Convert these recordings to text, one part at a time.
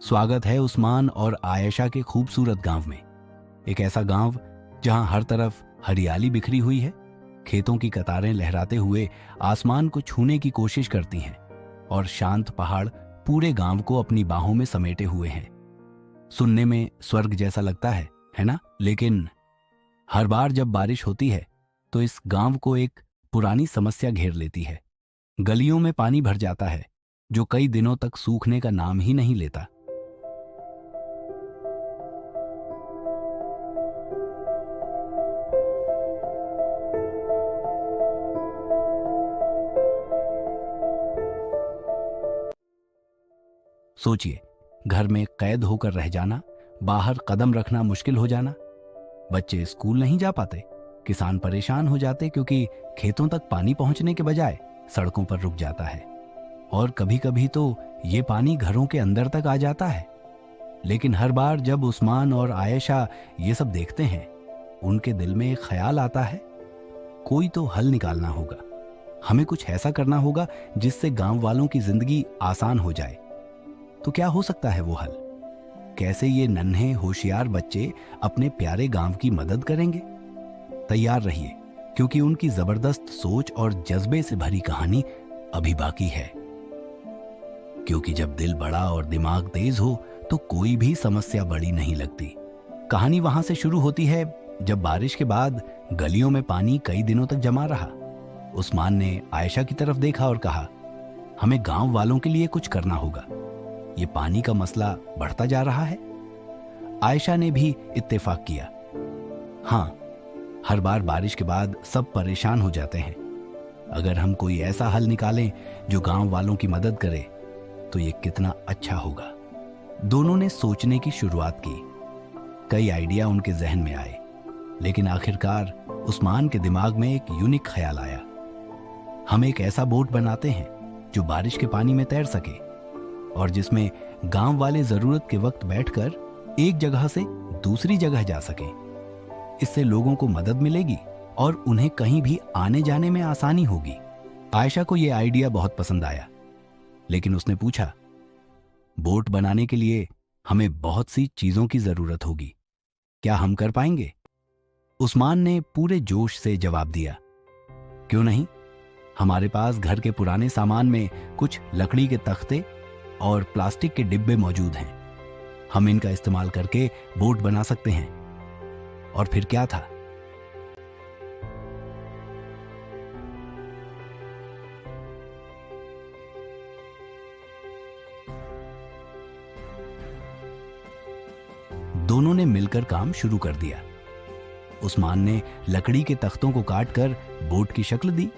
स्वागत है उस्मान और आयशा के खूबसूरत गांव में। एक ऐसा गांव जहां हर तरफ हरियाली बिखरी हुई है, खेतों की कतारें लहराते हुए आसमान को छूने की कोशिश करती हैं और शांत पहाड़ पूरे गांव को अपनी बाहों में समेटे हुए हैं। सुनने में स्वर्ग जैसा लगता है ना? लेकिन हर बार जब बारिश होती है तो इस गांव को एक पुरानी समस्या घेर लेती है। गलियों में पानी भर जाता है जो कई दिनों तक सूखने का नाम ही नहीं लेता। सोचिए, घर में कैद होकर रह जाना, बाहर कदम रखना मुश्किल हो जाना, बच्चे स्कूल नहीं जा पाते, किसान परेशान हो जाते क्योंकि खेतों तक पानी पहुंचने के बजाय सड़कों पर रुक जाता है, और कभी कभी तो ये पानी घरों के अंदर तक आ जाता है। लेकिन हर बार जब उस्मान और आयशा ये सब देखते हैं, उनके दिल में एक ख्याल आता है, कोई तो हल निकालना होगा। हमें कुछ ऐसा करना होगा जिससे गांव वालों की जिंदगी आसान हो जाए। तो क्या हो सकता है वो हल? कैसे ये नन्हे होशियार बच्चे अपने प्यारे गांव की मदद करेंगे? तैयार रहिए, क्योंकि उनकी जबरदस्त सोच और जज्बे से भरी कहानी अभी बाकी है। क्योंकि जब दिल बड़ा और दिमाग तेज हो तो कोई भी समस्या बड़ी नहीं लगती। कहानी वहां से शुरू होती है जब बारिश के बाद गलियों में पानी कई दिनों तक जमा रहा। उस्मान ने आयशा की तरफ देखा और कहा, हमें गांव वालों के लिए कुछ करना होगा। ये पानी का मसला बढ़ता जा रहा है। आयशा ने भी इत्तेफाक किया। हाँ, हर बार बारिश के बाद सब परेशान हो जाते हैं। अगर हम कोई ऐसा हल निकालें जो गांव वालों की मदद करे तो ये कितना अच्छा होगा। दोनों ने सोचने की शुरुआत की। कई आइडिया उनके जहन में आए, लेकिन आखिरकार उस्मान के दिमाग में एक यूनिक ख्याल आया। हम एक ऐसा बोट बनाते हैं जो बारिश के पानी में तैर सके और जिसमें गांव वाले जरूरत के वक्त बैठकर एक जगह से दूसरी जगह जा सके। इससे लोगों को मदद मिलेगी और उन्हें कहीं भी आने जाने में आसानी होगी। आयशा को यह आइडिया बहुत पसंद आया, लेकिन उसने पूछा, बोट बनाने के लिए हमें बहुत सी चीजों की जरूरत होगी, क्या हम कर पाएंगे? उस्मान ने पूरे जोश से जवाब दिया, क्यों नहीं, हमारे पास घर के पुराने सामान में कुछ लकड़ी के तख्ते और प्लास्टिक के डिब्बे मौजूद हैं। हम इनका इस्तेमाल करके बोट बना सकते हैं। और फिर क्या था? दोनों ने मिलकर काम शुरू कर दिया। उस्मान ने लकड़ी के तख्तों को काटकर बोट की शक्ल दी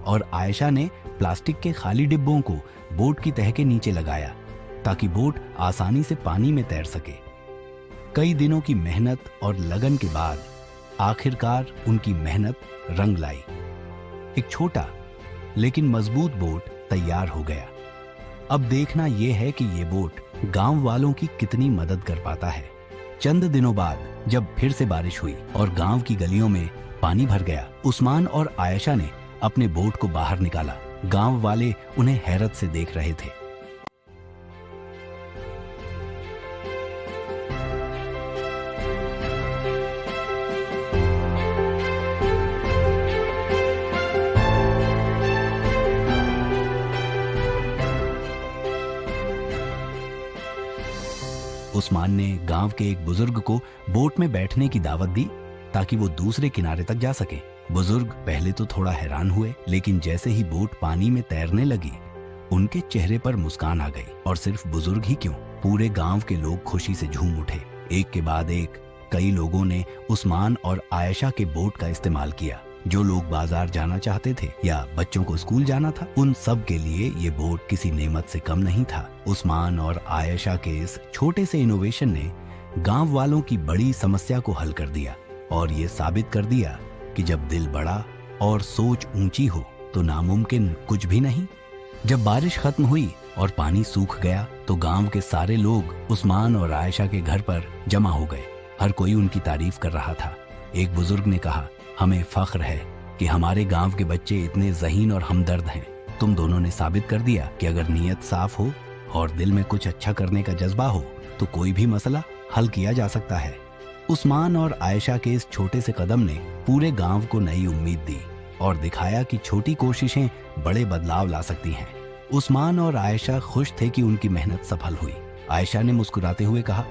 और आयशा ने प्लास्टिक के खाली डिब्बों को बोट की तह के नीचे लगाया ताकि बोट आसानी से पानी में तैर सके। कई दिनों की मेहनत और लगन के बाद आखिरकार उनकी मेहनत रंग लाई। एक छोटा लेकिन मजबूत बोट तैयार हो गया। अब देखना यह है कि यह बोट गांव वालों की कितनी मदद कर पाता है। चंद दिनों बाद जब फिर से बारिश हुई और गांव की गलियों में पानी भर गया, उस्मान और आयशा ने अपने बोट को बाहर निकाला। गांव वाले उन्हें हैरत से देख रहे थे। उस्मान ने गांव के एक बुजुर्ग को बोट में बैठने की दावत दी ताकि वो दूसरे किनारे तक जा सके। बुजुर्ग पहले तो थोड़ा हैरान हुए, लेकिन जैसे ही बोट पानी में तैरने लगी, उनके चेहरे पर मुस्कान आ गई। और सिर्फ बुजुर्ग ही क्यों, पूरे गांव के लोग खुशी से झूम उठे। एक के बाद एक कई लोगों ने उस्मान और आयशा के बोट का इस्तेमाल किया। जो लोग बाजार जाना चाहते थे या बच्चों को स्कूल जाना था, उन सब के लिए ये बोट किसी नेमत से कम नहीं था। उस्मान और आयशा के इस छोटे से इनोवेशन ने गांव वालों की बड़ी समस्या को हल कर दिया और ये साबित कर दिया कि जब दिल बड़ा और सोच ऊंची हो तो नामुमकिन कुछ भी नहीं। जब बारिश खत्म हुई और पानी सूख गया तो गांव के सारे लोग उस्मान और आयशा के घर पर जमा हो गए। हर कोई उनकी तारीफ कर रहा था। एक बुजुर्ग ने कहा, हमें फख्र है कि हमारे गांव के बच्चे इतने ज़हीन और हमदर्द हैं। तुम दोनों ने साबित कर दिया कि अगर नीयत साफ हो और दिल में कुछ अच्छा करने का जज्बा हो तो कोई भी मसला हल किया जा सकता है। उस्मान और आयशा के इस छोटे से कदम ने पूरे गांव को नई उम्मीद दी और दिखाया कि छोटी कोशिशें बड़े बदलाव ला सकती हैं। उस्मान और आयशा खुश थे कि उनकी मेहनत सफल हुई। आयशा ने मुस्कुराते हुए कहा,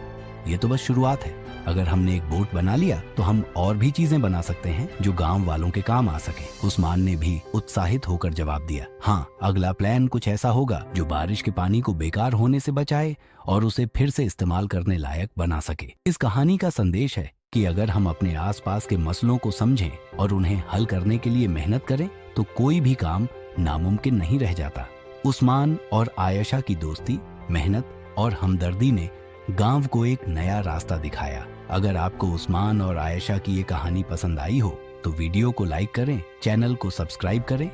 ये तो बस शुरुआत है। अगर हमने एक बोट बना लिया तो हम और भी चीजें बना सकते हैं जो गांव वालों के काम आ सके। उस्मान ने भी उत्साहित होकर जवाब दिया, हाँ, अगला प्लान कुछ ऐसा होगा जो बारिश के पानी को बेकार होने से बचाए और उसे फिर से इस्तेमाल करने लायक बना सके। इस कहानी का संदेश है कि अगर हम अपने आसपास के मसलों को समझें और उन्हें हल करने के लिए मेहनत करें तो कोई भी काम नामुमकिन नहीं रह जाता। उस्मान और आयशा की दोस्ती, मेहनत और हमदर्दी ने गांव को एक नया रास्ता दिखाया। अगर आपको उस्मान और आयशा की ये कहानी पसंद आई हो तो वीडियो को लाइक करें, चैनल को सब्सक्राइब करें